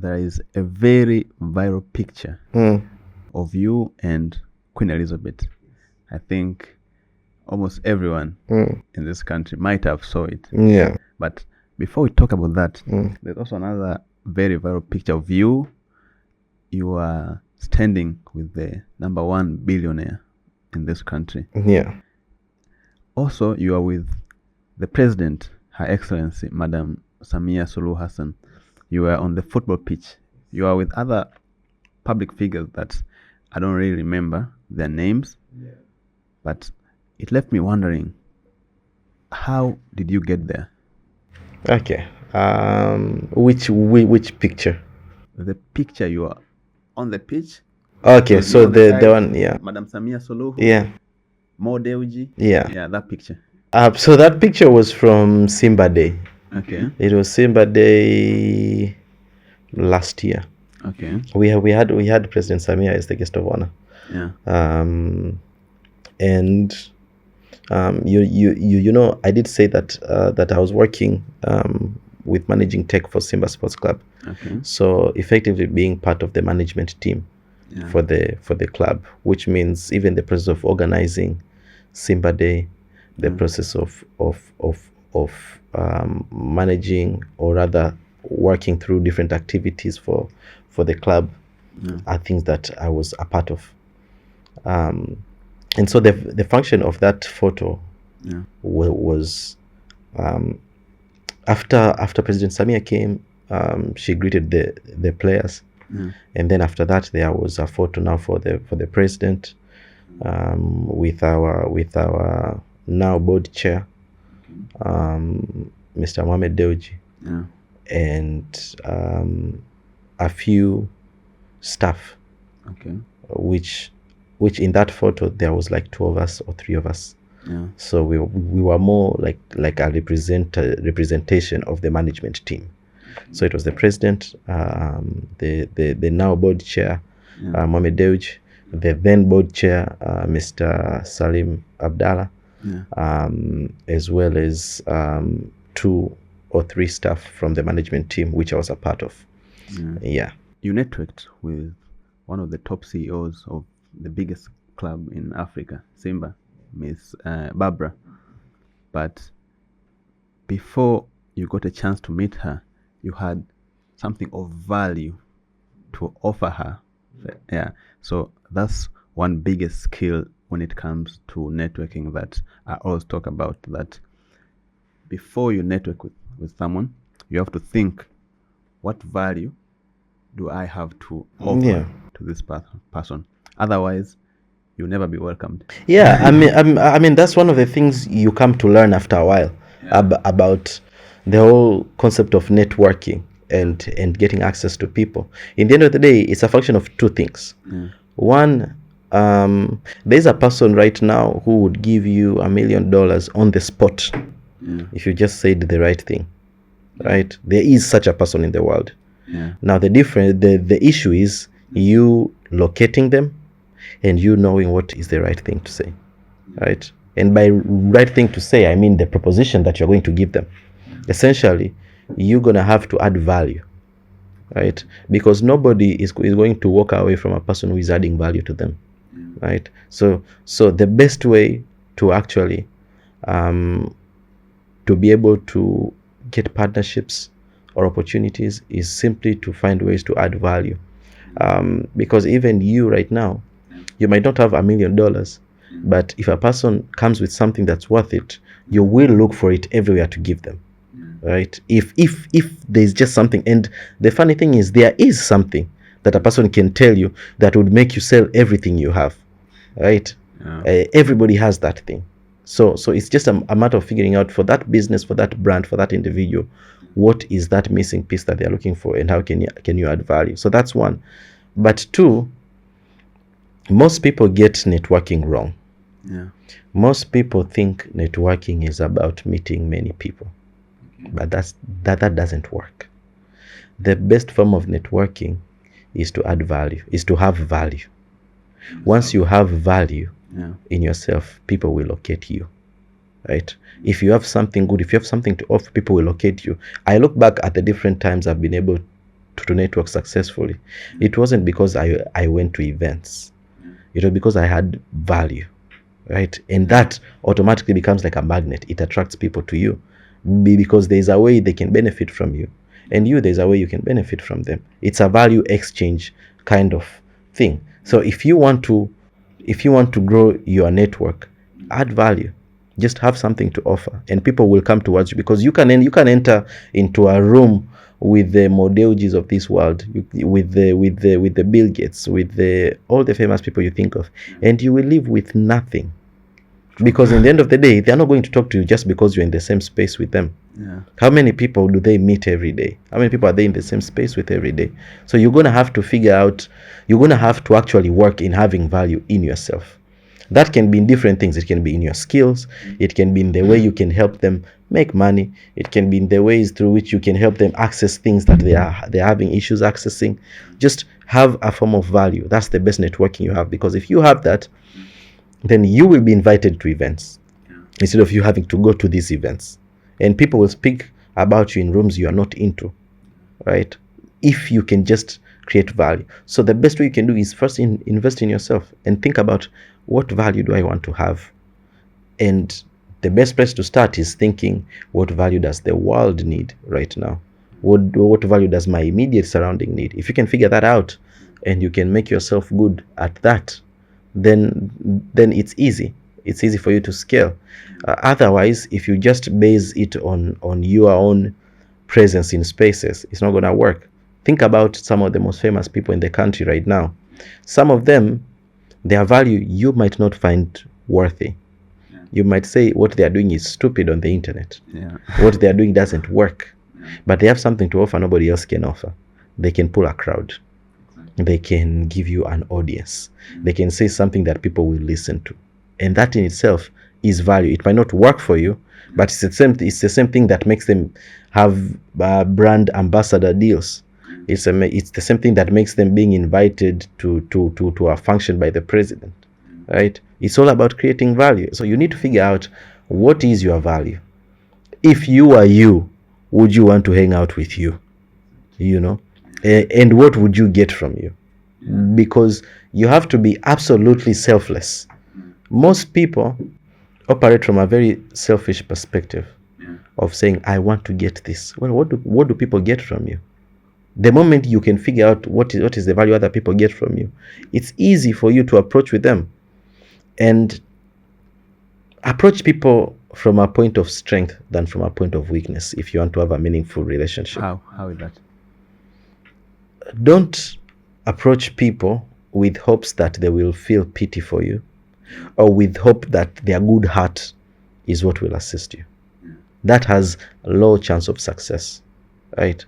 there is a very viral picture of you and Queen Elizabeth. I think almost everyone in this country might have saw it. Yeah. But before we talk about that, there's also another very viral picture of you. You are standing with the #1 billionaire in this country. Yeah. Also, you are with the president, Her Excellency, Madam Samia Suluhu Hassan. You are on the football pitch. You are with other public figures that I don't really remember their names. But it left me wondering, how did you get there? Okay. Which picture? The picture you are on the pitch. Okay, so the one, yeah. Madam Samia Suluhu. Yeah. Mo Dewji. Yeah, that picture. So that picture was from Simba Day. Okay. It was Simba Day last year. Okay. We had President Samia as the guest of honor. Yeah. And you know, I did say that I was working with managing tech for Simba Sports Club. Okay. So effectively being part of the management team for the club, which means even the process of organizing Simba Day, the process of managing, or rather working through different activities for the club, are things that I was a part of. And so the function of that photo was after President Samia came, she greeted the players, and then after that there was a photo now for the president, with our now board chair, Mr. Mohamed Dewji, and a few staff, which in that photo there was like 2 of us or 3 of us. So we were more like a representation of the management team. So it was the president, the now board chair, Mohamed Dewji, the then board chair, Mr. Salim Abdallah, as well as 2 or 3 staff from the management team, which I was a part of. You networked with one of the top CEOs of the biggest club in Africa, Simba, Miss Barbara. But before you got a chance to meet her, you had something of value to offer her. So that's one biggest skill when it comes to networking that I always talk about, that before you network with someone, you have to think, what value do I have to offer to this person? Otherwise, you'll never be welcomed. I mean that's one of the things you come to learn after a while about the whole concept of networking and getting access to people. In the end of the day, it's a function of 2 things. One, there's a person right now who would give you $1 million on the spot if you just said the right thing. Right? There is such a person in the world. Now the issue is you locating them and you knowing what is the right thing to say, right? And by right thing to say, I mean the proposition that you're going to give them. Essentially, you're going to have to add value, right? Because nobody is going to walk away from a person who is adding value to them, right? So the best way to actually to be able to get partnerships or opportunities is simply to find ways to add value. Because even you right now, you might not have $1 million, but if a person comes with something that's worth it, you will look for it everywhere to give them, right? If there's just something, and the funny thing is there is something that a person can tell you that would make you sell everything you have, right? Everybody has that thing. So it's just a matter of figuring out for that business, for that brand, for that individual, what is that missing piece that they're looking for, and how can you add value? So that's one. But 2, most people get networking wrong. Most people think networking is about meeting many people, but that doesn't work. The best form of networking is to add value, is to have value. Once you have value in yourself, people will locate you, right? If you have something good, if you have something to offer, people will locate you. I look back at the different times I've been able to network successfully, it wasn't because I went to events. It was because I had value, right? And that automatically becomes like a magnet. It attracts people to you because there's a way they can benefit from you, and there's a way you can benefit from them. It's a value exchange kind of thing. So if you want to grow your network, add value. Just have something to offer, and people will come towards you, because you can enter into a room with the Modeujis of this world, with the Bill Gates, with all the famous people you think of, and you will live with nothing. Because in the end of the day, they're not going to talk to you just because you're in the same space with them. Yeah. How many people do they meet every day? How many people are they in the same space with every day? So you're going to have to figure out, you're going to have to actually work in having value in yourself. That can be in different things. It can be in your skills. It can be in the way you can help them make money. It can be in the ways through which you can help them access things that they're having issues accessing. Just have a form of value. That's the best networking you have, because if you have that, then you will be invited to events instead of you having to go to these events. And people will speak about you in rooms you are not into, right? If you can just create value. So the best way you can do is first invest in yourself and think about, what value do I want to have? And the best place to start is thinking, what value does the world need right now? What value does my immediate surrounding need? If you can figure that out and you can make yourself good at that, then it's easy. It's easy for you to scale. Otherwise, if you just base it on your own presence in spaces, it's not going to work. Think about some of the most famous people in the country right now. Some of them, their value you might not find worthy. Yeah. You might say what they are doing is stupid on the internet. Yeah. What they are doing doesn't work. Yeah. But they have something to offer nobody else can offer. They can pull a crowd. Exactly. They can give you an audience. Mm-hmm. They can say something that people will listen to. And that in itself is value. It might not work for you, but it's the same thing that makes them have brand ambassador deals. It's the same thing that makes them being invited to a function by the president, right? It's all about creating value. So you need to figure out, what is your value? If you are you, would you want to hang out with you? You know, and what would you get from you? Because you have to be absolutely selfless. Most people operate from a very selfish perspective of saying, I want to get this. Well, what do people get from you? The moment you can figure out what is the value other people get from you, it's easy for you to approach with them and approach people from a point of strength than from a point of weakness if you want to have a meaningful relationship. How is that? Don't approach people with hopes that they will feel pity for you, or with hope that their good heart is what will assist you. That has a low chance of success, right?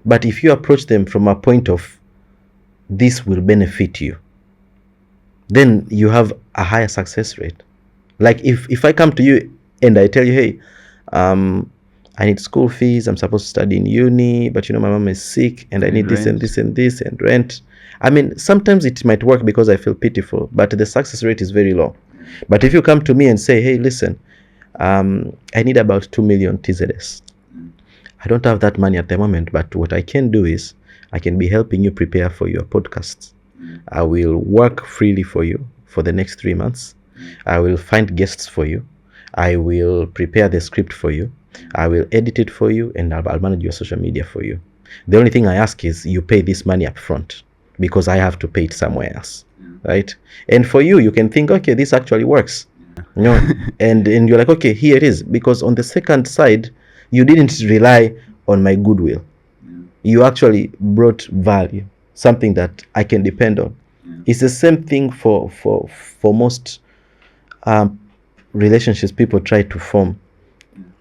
But if you approach them from a point of, this will benefit you, then you have a higher success rate. Like if I come to you and I tell you, hey, I need school fees, I'm supposed to study in uni, but my mom is sick and I need this and this and this and rent. I mean, sometimes it might work because I feel pitiful, but the success rate is very low. But if you come to me and say, hey, listen, I need about 2 million TZS. I don't have that money at the moment, but what I can do is I can be helping you prepare for your podcasts. I will work freely for you for the next 3 months. I will find guests for you. I will prepare the script for you. I will edit it for you, and I'll manage your social media for you. The only thing I ask is you pay this money up front, because I have to pay it somewhere else, right? And for you, you can think, okay, this actually works, and you're like, okay, here it is, because on the second side, you didn't rely on my goodwill. You actually brought value, something that I can depend on. It's the same thing for most relationships people try to form.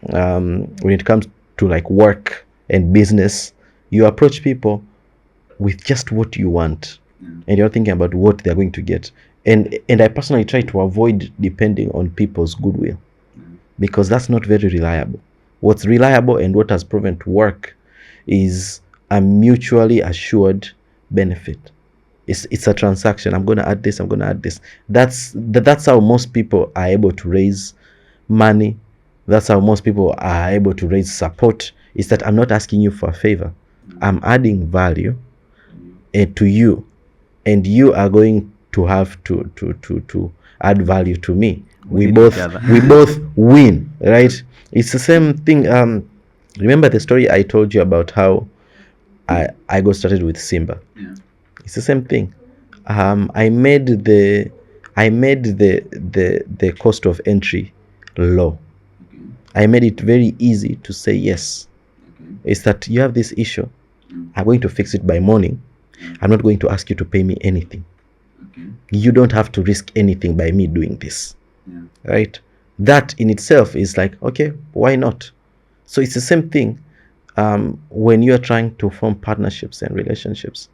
When it comes to like work and business, you approach people with just what you want, and you're thinking about what they're going to get. And I personally try to avoid depending on people's goodwill, because that's not very reliable. What's reliable and what has proven to work is a mutually assured benefit. It's a transaction. I'm going to add this, I'm going to add this. That's how most people are able to raise money. That's how most people are able to raise support, is that I'm not asking you for a favor. I'm adding value to you, and you are going to have to add value to me. We need each other. We both win, right? It's the same thing. Remember the story I told you about how I got started with Simba? Yeah. It's the same thing. I made the cost of entry low. Okay. I made it very easy to say yes. Okay. It's that you have this issue. I'm going to fix it by morning. I'm not going to ask you to pay me anything. Okay. You don't have to risk anything by me doing this. Yeah. Right? That in itself is like, okay, why not? So it's the same thing when you're trying to form partnerships and relationships.